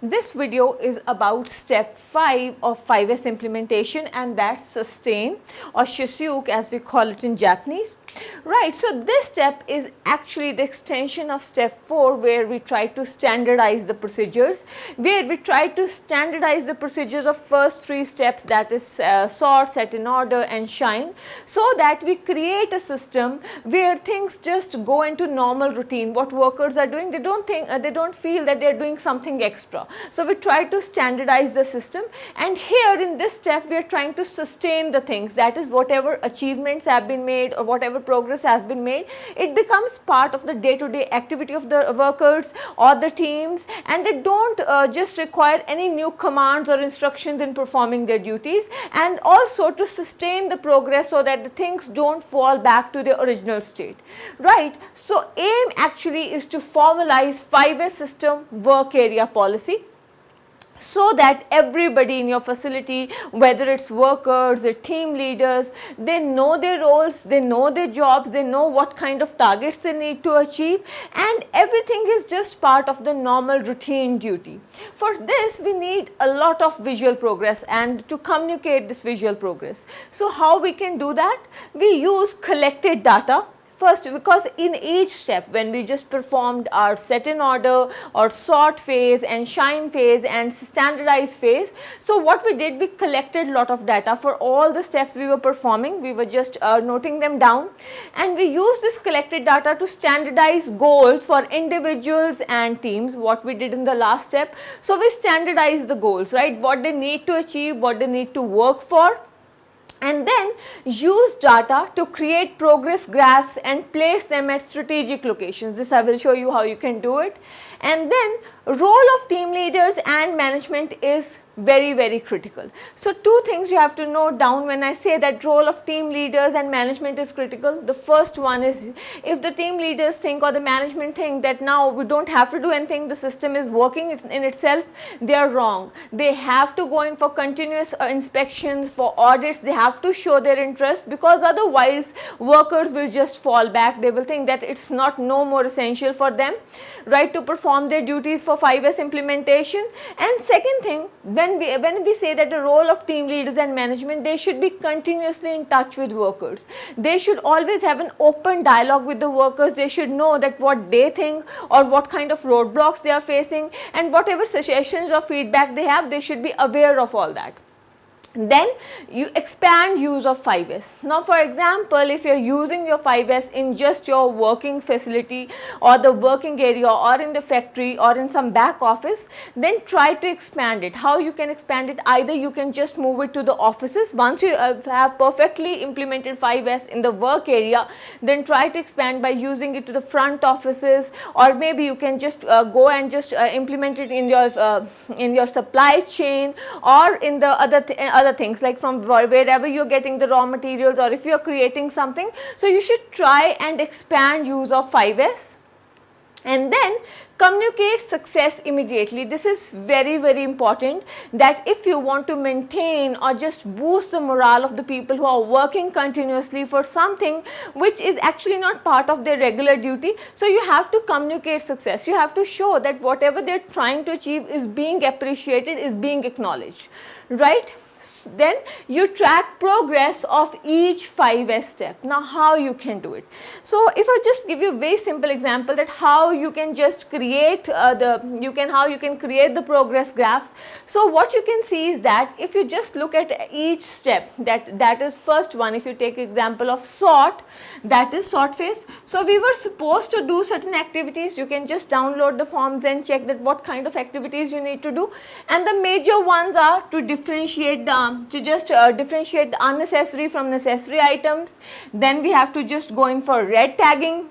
This video is about step 5 of 5S implementation, and that's sustain, or shishuk as we call it in Japanese. Right, so this step is actually the extension of step 4, where we try to standardize the procedures, of first 3 steps, that is sort, set in order and shine, so that we create a system where things just go into normal routine. What workers are doing, they don't feel that they are doing something extra. So we try to standardize the system, and here in this step we are trying to sustain the things, that is whatever achievements have been made or whatever progress has been made, it becomes part of the day-to-day activity of the workers or the teams, and they don't just require any new commands or instructions in performing their duties, and also to sustain the progress so that the things don't fall back to their original state. Right, so aim actually is to formalize 5S system work area policy, so that everybody in your facility, whether it's workers or team leaders, they know their roles, they know their jobs, they know what kind of targets they need to achieve, and everything is just part of the normal routine duty. For this we need a lot of visual progress and to communicate this visual progress. So how we can do that? We use collected data. First, because in each step, when we just performed our set in order or sort phase and shine phase and standardize phase, so what we did, we collected lot of data for all the steps we were performing. We were just noting them down, and we used this collected data to standardize goals for individuals and teams, what we did in the last step. So we standardized the goals, right, what they need to achieve, what they need to work for, and then use data to create progress graphs and place them at strategic locations. This I will show you how you can do it. And then role of team leaders and management is very critical. So 2 things you have to note down when I say that role of team leaders and management is critical. The first one is, if the team leaders think or the management think that now we don't have to do anything, the system is working in itself, they are wrong. They have to go in for continuous inspections, for audits, they have to show their interest, because otherwise workers will just fall back. They will think that it's not no more essential for them, right, to perform their duties for 5S implementation. And second thing, when we say that the role of team leaders and management, they should be continuously in touch with workers. They should always have an open dialogue with the workers. They should know that what they think or what kind of roadblocks they are facing, and whatever suggestions or feedback they have, they should be aware of all that. Then you expand use of 5S. Now for example, if you are using your 5S in just your working facility or the working area or in the factory or in some back office, then try to expand it. How you can expand it? Either you can just move it to the offices. Once you have perfectly implemented 5S in the work area, then try to expand by using it to the front offices, or maybe you can just go and just implement it in your supply chain, or in the other things, like from wherever you're getting the raw materials, or if you're creating something. So you should try and expand use of 5S, and then communicate success immediately. This is very important, that if you want to maintain or just boost the morale of the people who are working continuously for something which is actually not part of their regular duty, so you have to communicate success. You have to show that whatever they're trying to achieve is being appreciated, is being acknowledged, right? Then you track progress of each 5S step. Now how you can do it? So if I just give you a very simple example that how you can just create how you can create the progress graphs. So what you can see is that if you just look at each step, that is first one, if you take example of sort, that is sort phase. So we were supposed to do certain activities. You can just download the forms and check that what kind of activities you need to do, and the major ones are to differentiate differentiate the unnecessary from necessary items. Then we have to just go in for red tagging,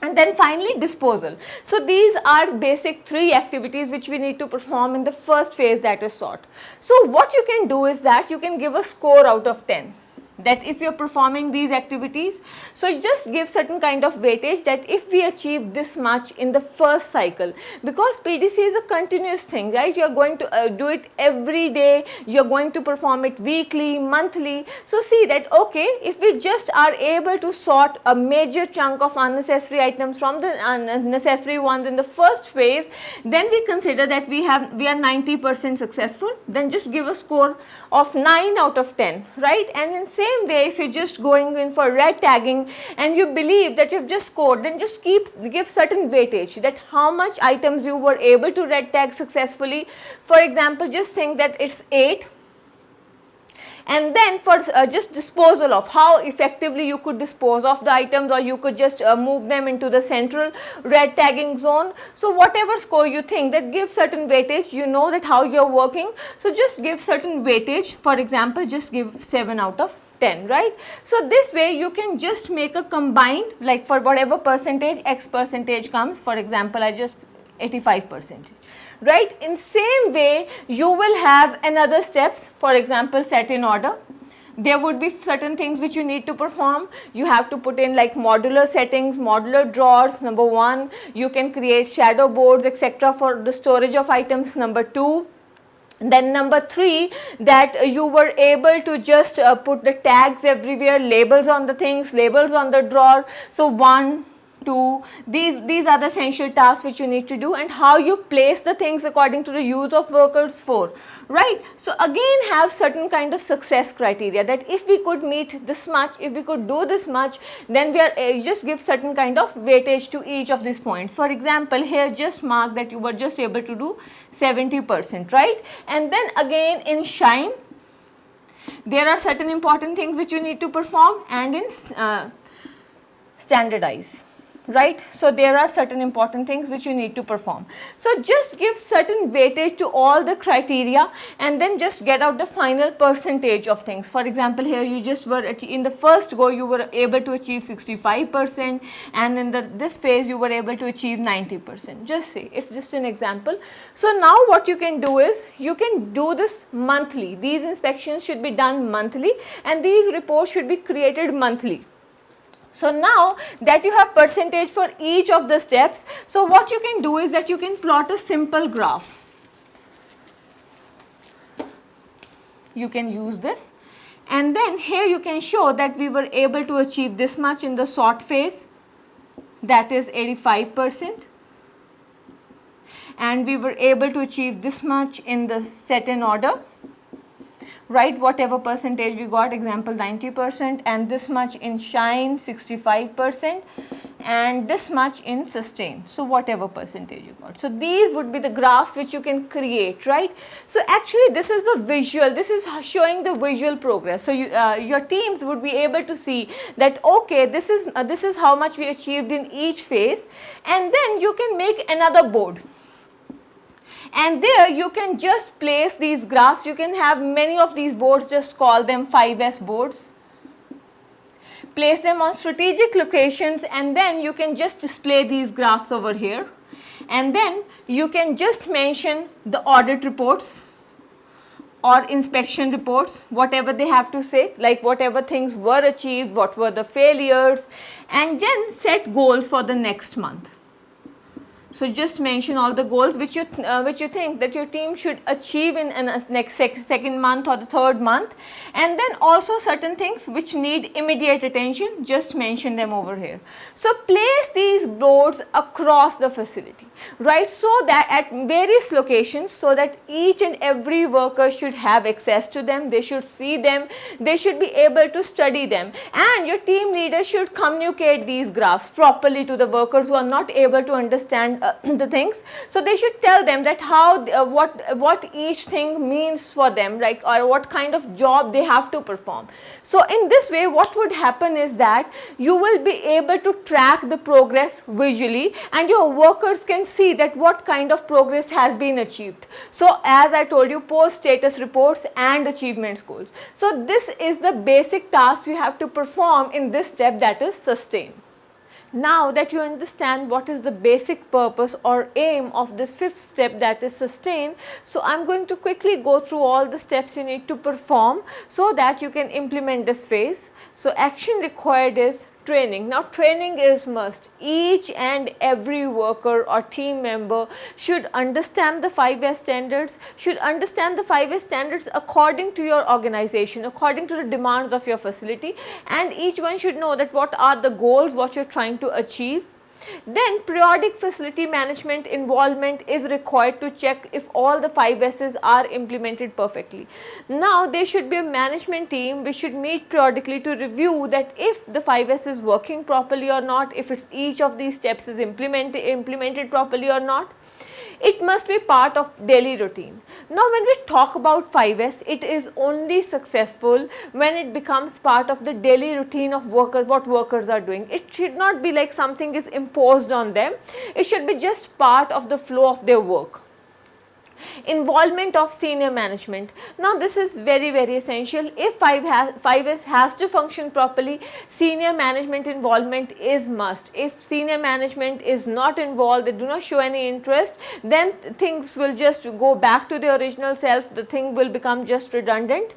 and then finally disposal. So these are basic 3 activities which we need to perform in the first phase, that is sort. So what you can do is that you can give a score out of 10. that if you're performing these activities, so you just give certain kind of weightage that if we achieve this much in the first cycle, because PDC is a continuous thing, right? You're going to do it every day, you're going to perform it weekly, monthly. So see that, okay, if we just are able to sort a major chunk of unnecessary items from the necessary ones in the first phase, then we consider that we are 90% successful, then just give a score of 9 out of 10, right? And in same way, if you're just going in for red tagging and you believe that you've just scored, then just give certain weightage that how much items you were able to red tag successfully. For example, just think that it's 8, and then for just disposal of, how effectively you could dispose of the items, or you could just move them into the central red tagging zone. So whatever score you think, that give certain weightage, you know that how you're working, so just give certain weightage. For example, just give 7 out of 10, right? So this way you can just make a combined, like for whatever percentage, X percentage comes, for example, I just 85%. Right? In same way, you will have another steps, for example, set in order. There would be certain things which you need to perform. You have to put in like modular settings, modular drawers, number 1. You can create shadow boards, etc. for the storage of items, number 2. Then number 3, that you were able to just put the tags everywhere, labels on the things, labels on the drawer. So 1, 2, these are the essential tasks which you need to do, and how you place the things according to the use of workers 4, right? So again, have certain kind of success criteria, that if we could meet this much, if we could do this much, then we are just give certain kind of weightage to each of these points. For example, here just mark that you were just able to do 70%, right? And then again in shine, there are certain important things which you need to perform, and in standardize. Right? So there are certain important things which you need to perform. So just give certain weightage to all the criteria, and then just get out the final percentage of things. For example, here you just were in the first go you were able to achieve 65%, and in this phase you were able to achieve 90%. Just say, it's just an example. So now what you can do is, you can do this monthly. These inspections should be done monthly, and these reports should be created monthly. So now that you have percentage for each of the steps, so what you can do is that you can plot a simple graph. You can use this, and then here you can show that we were able to achieve this much in the sort phase, that is 85%, and we were able to achieve this much in the set in order, right, whatever percentage we got, example 90%, and this much in shine 65%, and this much in sustain, so whatever percentage you got. So these would be the graphs which you can create, right? So actually this is the visual, this is showing the visual progress. So your teams would be able to see that, okay, this is how much we achieved in each phase, and then you can make another board. And there you can just place these graphs. You can have many of these boards, just call them 5S boards. Place them on strategic locations, and then you can just display these graphs over here. And then you can just mention the audit reports or inspection reports, whatever they have to say, like whatever things were achieved, what were the failures, and then set goals for the next month. So just mention all the goals which you think that your team should achieve in next second month or the third month, and then also certain things which need immediate attention, just mention them over here. So place these boards across the facility, right, so that at various locations, so that each and every worker should have access to them, they should see them, they should be able to study them, and your team leader should communicate these graphs properly to the workers who are not able to understand the things. So they should tell them that how what each thing means for them, like, or what kind of job they have to perform. So in this way, what would happen is that you will be able to track the progress visually, and your workers can see that what kind of progress has been achieved. So as I told you, post status reports and achievement goals. So this is the basic task you have to perform in this step, that is sustain. Now that you understand what is the basic purpose or aim of this fifth step, that is sustain, so I am going to quickly go through all the steps you need to perform so that you can implement this phase. So action required is training. Now training is must. Each and every worker or team member should understand the 5S standards, should understand the 5S standards according to your organization, according to the demands of your facility, and each one should know that what are the goals, what you are trying to achieve. Then periodic facility management involvement is required to check if all the 5S's are implemented perfectly. Now there should be a management team which should meet periodically to review that if the 5S is working properly or not, if it's each of these steps is implemented properly or not. It must be part of daily routine. Now when we talk about 5S, it is only successful when it becomes part of the daily routine of workers, what workers are doing. It should not be like something is imposed on them. It should be just part of the flow of their work. Involvement of senior management. Now this is very essential. If 5S has to function properly, senior management involvement is must. If senior management is not involved, they do not show any interest, then things will just go back to the original self, the thing will become just redundant.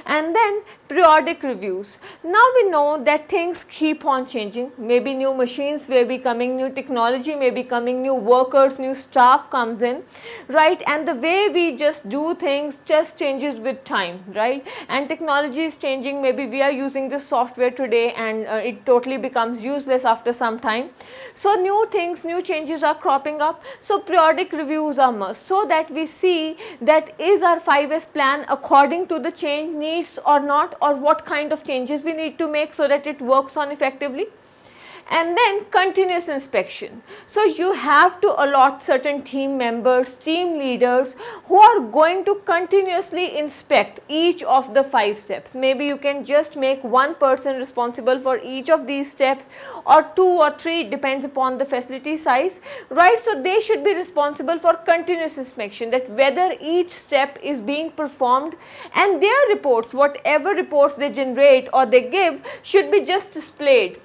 And then periodic reviews. Now we know that things keep on changing, maybe new machines may be coming, new technology may be coming, new workers, new staff comes in, right, and the way we just do things just changes with time, right, and technology is changing. Maybe we are using this software today and it totally becomes useless after some time. So new things, new changes are cropping up, so periodic reviews are must, so that we see that is our 5S plan according to the change needs or not, or what kind of changes we need to make so that it works on effectively. And then continuous inspection. So you have to allot certain team members, team leaders who are going to continuously inspect each of the 5 steps. Maybe you can just make one person responsible for each of these steps, or 2 or 3, it depends upon the facility size, right. So they should be responsible for continuous inspection, that whether each step is being performed, and their reports, whatever reports they generate or they give, should be just displayed,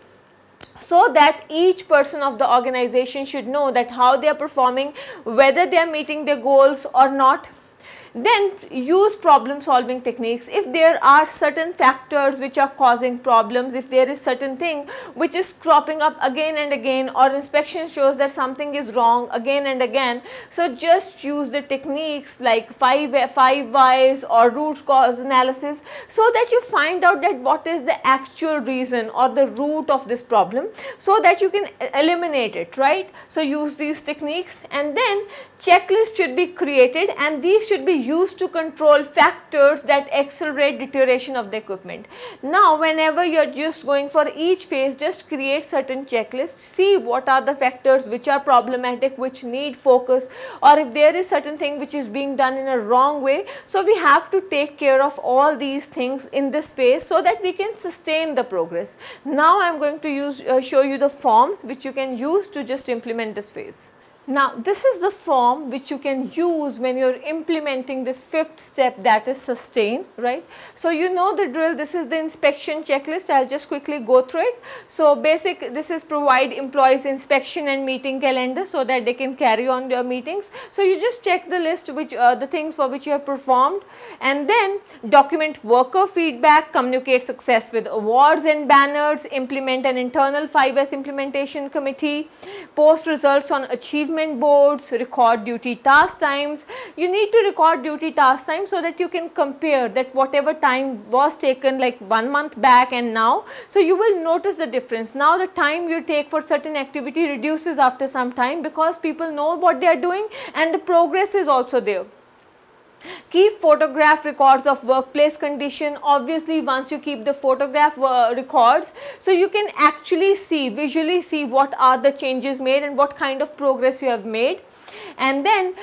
so that each person of the organization should know that how they are performing, whether they are meeting their goals or not. Then use problem solving techniques. If there are certain factors which are causing problems, if there is certain thing which is cropping up again and again, or inspection shows that something is wrong again and again, so just use the techniques like 5 whys or root cause analysis, so that you find out that what is the actual reason or the root of this problem, so that you can eliminate it, right. So use these techniques. And then checklist should be created, and these should be used to control factors that accelerate deterioration of the equipment. Now whenever you are just going for each phase, just create certain checklists, see what are the factors which are problematic, which need focus, or if there is certain thing which is being done in a wrong way. So we have to take care of all these things in this phase so that we can sustain the progress. Now I am going to show you the forms which you can use to just implement this phase. Now this is the form which you can use when you are implementing this 5th step, that is sustain, right. So you know the drill, this is the inspection checklist. I will just quickly go through it. So basic, this is provide employees inspection and meeting calendar so that they can carry on their meetings. So you just check the list which the things for which you have performed, and then document worker feedback, communicate success with awards and banners, implement an internal 5S implementation committee, post results on achievement boards, record duty task times. You need to record duty task time so that you can compare that whatever time was taken like 1 month back and now. So you will notice the difference. Now the time you take for certain activity reduces after some time, because people know what they are doing and the progress is also there. Keep photograph records of workplace condition. Obviously once you keep the photograph records, so you can actually see, visually see what are the changes made and what kind of progress you have made. And then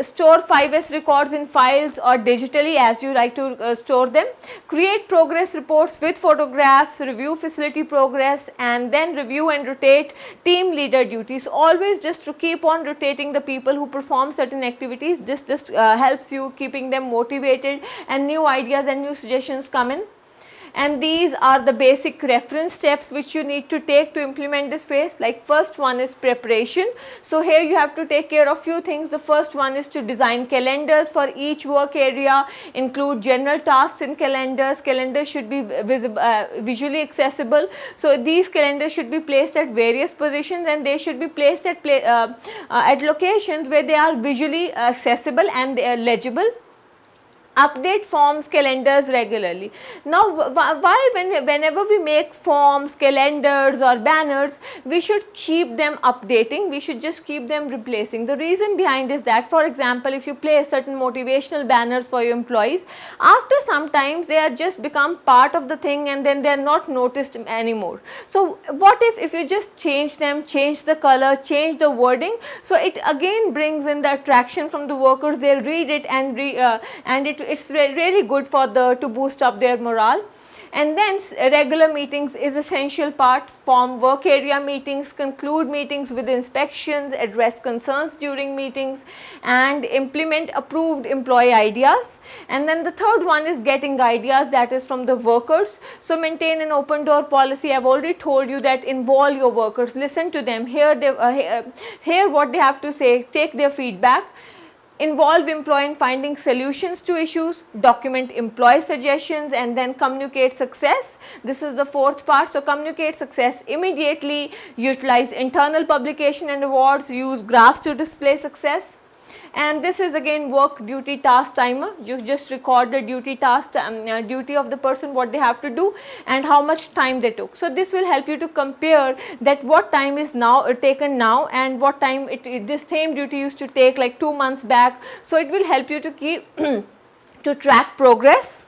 store 5S records in files or digitally as you like to store them. Create progress reports with photographs, review facility progress, and then review and rotate team leader duties. Always just to keep on rotating the people who perform certain activities. This just helps you keeping them motivated, and new ideas and new suggestions come in. and these are the basic reference steps which you need to take to implement this phase. Like first one is preparation. So here you have to take care of few things. The first one is to design calendars for each work area, include general tasks in calendars. Calendars should be visually accessible. So these calendars should be placed at various positions, and they should be placed at locations where they are visually accessible and they are legible. Update forms, calendars regularly. Now, why whenever we make forms, calendars or banners, we should keep them updating, we should just keep them replacing. The reason behind is that, for example, if you place certain motivational banners for your employees, after some times they are just become part of the thing and then they are not noticed anymore. So what if you just change them, change the color, change the wording, so it again brings in the attraction from the workers, they'll read it and it's really good for to boost up their morale. And then regular meetings is essential part. Form work area meetings, conclude meetings with inspections, address concerns during meetings, and implement approved employee ideas. And then the third one is getting ideas, that is from the workers. So maintain an open door policy. I have already told you that involve your workers, listen to them, hear what they have to say, take their feedback. Involve employee in finding solutions to issues, document employee suggestions, and then communicate success. This is the fourth part. So communicate success immediately, utilize internal publication and awards, use graphs to display success. And this is again work duty task timer. You just record the duty task, duty of the person, what they have to do and how much time they took. So this will help you to compare that what time is now taken now and what time this same duty used to take like 2 months back. So it will help you to keep to track progress.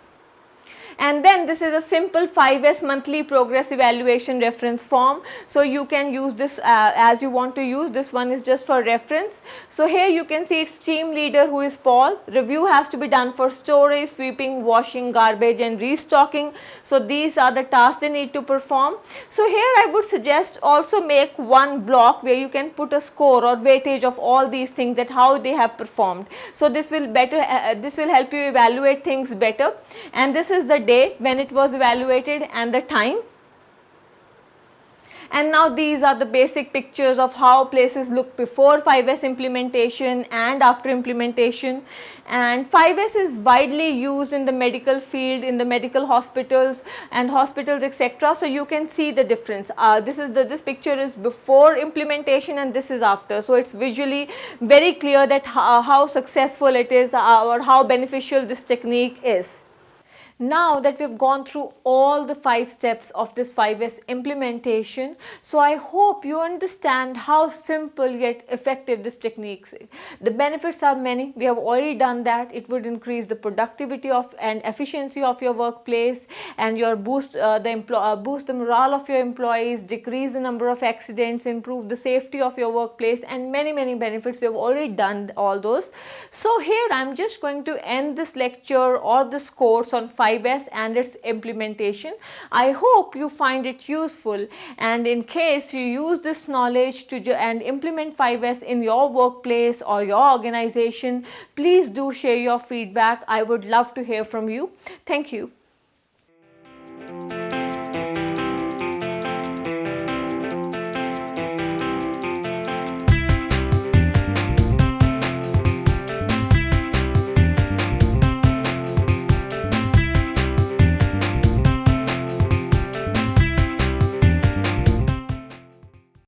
And then this is a simple 5S monthly progress evaluation reference form. So you can use this as you want to use. This one is just for reference. So here you can see it's team leader, who is Paul. Review has to be done for storage, sweeping, washing, garbage and restocking. So these are the tasks they need to perform. So here I would suggest also make one block where you can put a score or weightage of all these things, that how they have performed. So this will this will help you evaluate things better. And this is the day when it was evaluated and the time. And now these are the basic pictures of how places look before 5S implementation and after implementation. And 5S is widely used in the medical field, in the medical hospitals and hospitals, etc. So you can see the difference. This picture is before implementation and this is after. So it's visually very clear that how successful it is or how beneficial this technique is. Now that we have gone through all the 5 steps of this 5S implementation, so I hope you understand how simple yet effective this technique is. The benefits are many. We have already done that. It would increase the productivity of and efficiency of your workplace, and your boost the morale of your employees, decrease the number of accidents, improve the safety of your workplace, and many benefits. We have already done all those. So here I am just going to end this lecture or this course on 5S and its implementation. I hope you find it useful, and in case you use this knowledge and implement 5S in your workplace or your organization, please do share your feedback. I would love to hear from you. Thank you.